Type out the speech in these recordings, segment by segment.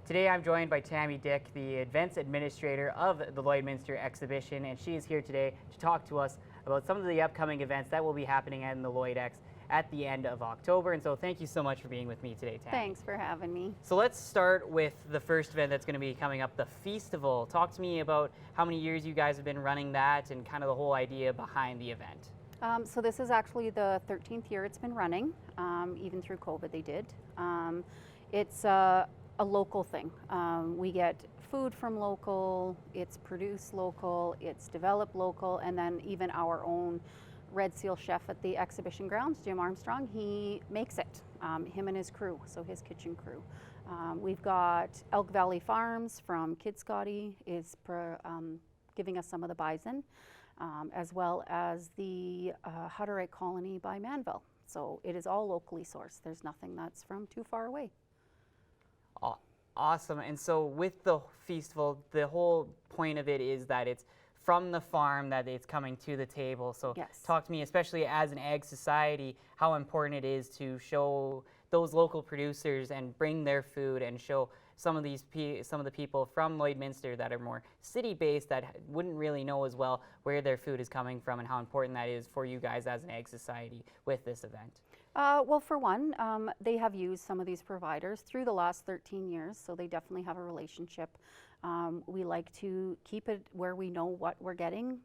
Today I'm joined by Tammy Dick, the events administrator of the Lloydminster exhibition, and she is here today to talk to us about some of the upcoming events that will be happening in the Lloyd Ex at the end of October. And so thank you so much for being with me today, Tammy. Thanks for having me. So let's start with the first event that's going to be coming up, the Feastival. Talk to me about how many years you guys have been running that and kind of the whole idea behind the event. So this is actually the 13th year it's been running, even through COVID they did. It's a local thing. We get food from local, it's produced local, it's developed local, and then even our own Red Seal chef at the exhibition grounds, Jim Armstrong, he makes it, him and his crew, so his kitchen crew. We've got Elk Valley Farms from Kid Scotty is giving us some of the bison, as well as the Hutterite colony by Manville. So it is all locally sourced. There's nothing that's from too far away. Awesome. And so with the Feastival, the whole point of it is that it's from the farm that it's coming to the table. So yes. Talk to me, especially as an ag society, how important it is to show those local producers and bring their food and show some of the people from Lloydminster that are more city-based that wouldn't really know as well where their food is coming from and how important that is for you guys as an ag society with this event. Well, for one, they have used some of these providers through the last 13 years, so they definitely have a relationship. We like to keep it where we know what we're getting,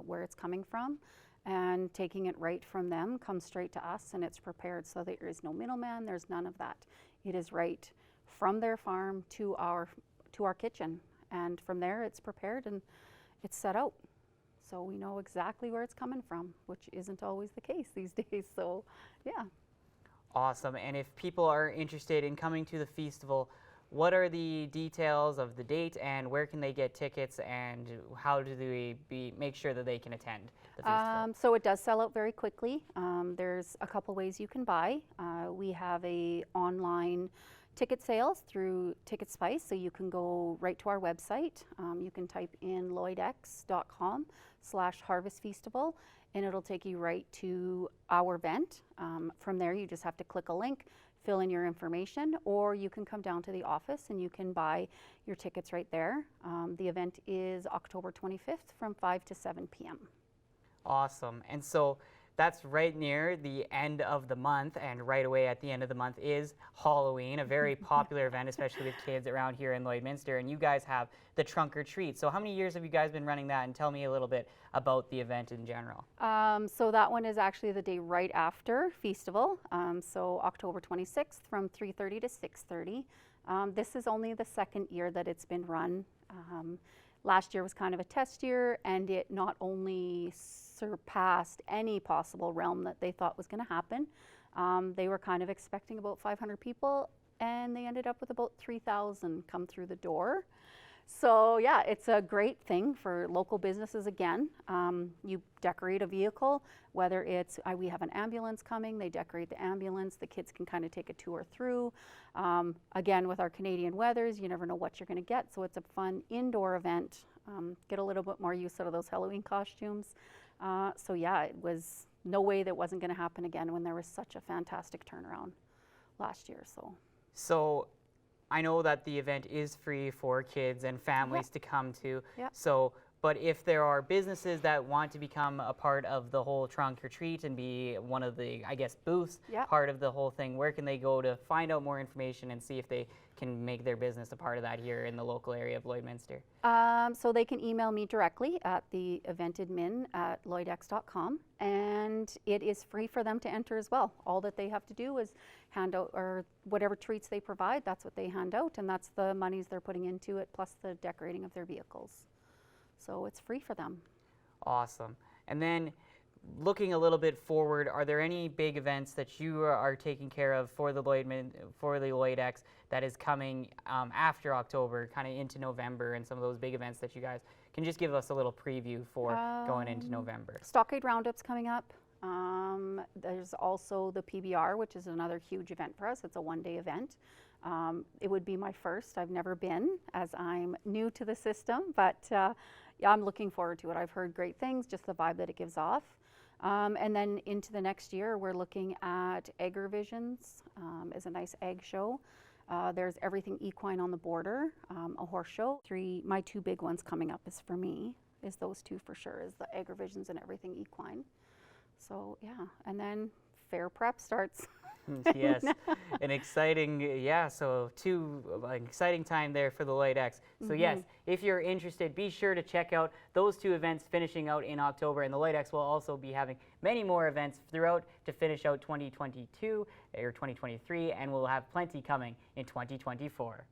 where it's coming from, and taking it right from them comes straight to us, and it's prepared so there is no middleman, there's none of that. It is right from their farm to our kitchen, and from there it's prepared and it's set out. So we know exactly where it's coming from, which isn't always the case these days, so yeah. Awesome. And if people are interested in coming to the Feastival, what are the details of the date and where can they get tickets and how do they make sure that they can attend the Feastival? So it does sell out very quickly. There's a couple ways you can buy. We have a online ticket sales through Ticket Spice, so you can go right to our website. You can type in lloydex.com/harvestfeastival and it'll take you right to our event. From there you just have to click a link, fill in your information, or you can come down to the office and you can buy your tickets right there. The event is October 25th from 5 to 7 p.m. Awesome. And so that's right near the end of the month, and right away at the end of the month is Halloween, a very popular event, especially with kids around here in Lloydminster, and you guys have the Trunk or Treat. So how many years have you guys been running that, and tell me a little bit about the event in general. So that one is actually the day right after Feastival, so October 26th from 3:30 to 6:30. This is only the second year that it's been run. Last year was kind of a test year, and it not only surpassed any possible realm that they thought was going to happen. They were kind of expecting about 500 people, and they ended up with about 3,000 come through the door. So yeah, it's a great thing for local businesses again. You decorate a vehicle, whether it's, we have an ambulance coming, they decorate the ambulance, the kids can kind of take a tour through. Again, with our Canadian weathers, you never know what you're going to get, so it's a fun indoor event. Get a little bit more use out of those Halloween costumes. So yeah, it was no way that wasn't going to happen again when there was such a fantastic turnaround last year. So I know that the event is free for kids and families to come to. Yep. So, but if there are businesses that want to become a part of the whole Trunk or Treat and be one of the, I guess, booths, part of the whole thing, where can they go to find out more information and see if they can make their business a part of that here in the local area of Lloydminster? So they can email me directly at the eventadmin@lloydex.com, and it is free for them to enter as well. All that they have to do is hand out, or whatever treats they provide, that's what they hand out, and that's the monies they're putting into it, plus the decorating of their vehicles. So it's free for them. Awesome. And then looking a little bit forward, are there any big events that you are taking care of for the Lloyd Ex that is coming after October, kind of into November, and some of those big events that you guys can just give us a little preview for going into November? Stockade Roundup's coming up. There's also the PBR, which is another huge event for us. It's a one-day event. It would be my first. I've never been, as I'm new to the system, but yeah, I'm looking forward to it. I've heard great things, just the vibe that it gives off. And then into the next year, we're looking at Agrivisions as a nice egg show. There's Everything Equine on the Border, a horse show. My 2 big ones coming up is for me, is those 2 for sure, is the Agrivisions and Everything Equine. So yeah, and then fair prep starts. Yes, an exciting, so an exciting time there for the Lloyd Ex. So yes, if you're interested, be sure to check out those 2 events finishing out in October, and the Lloyd Ex will also be having many more events throughout to finish out 2022 or 2023, and we'll have plenty coming in 2024.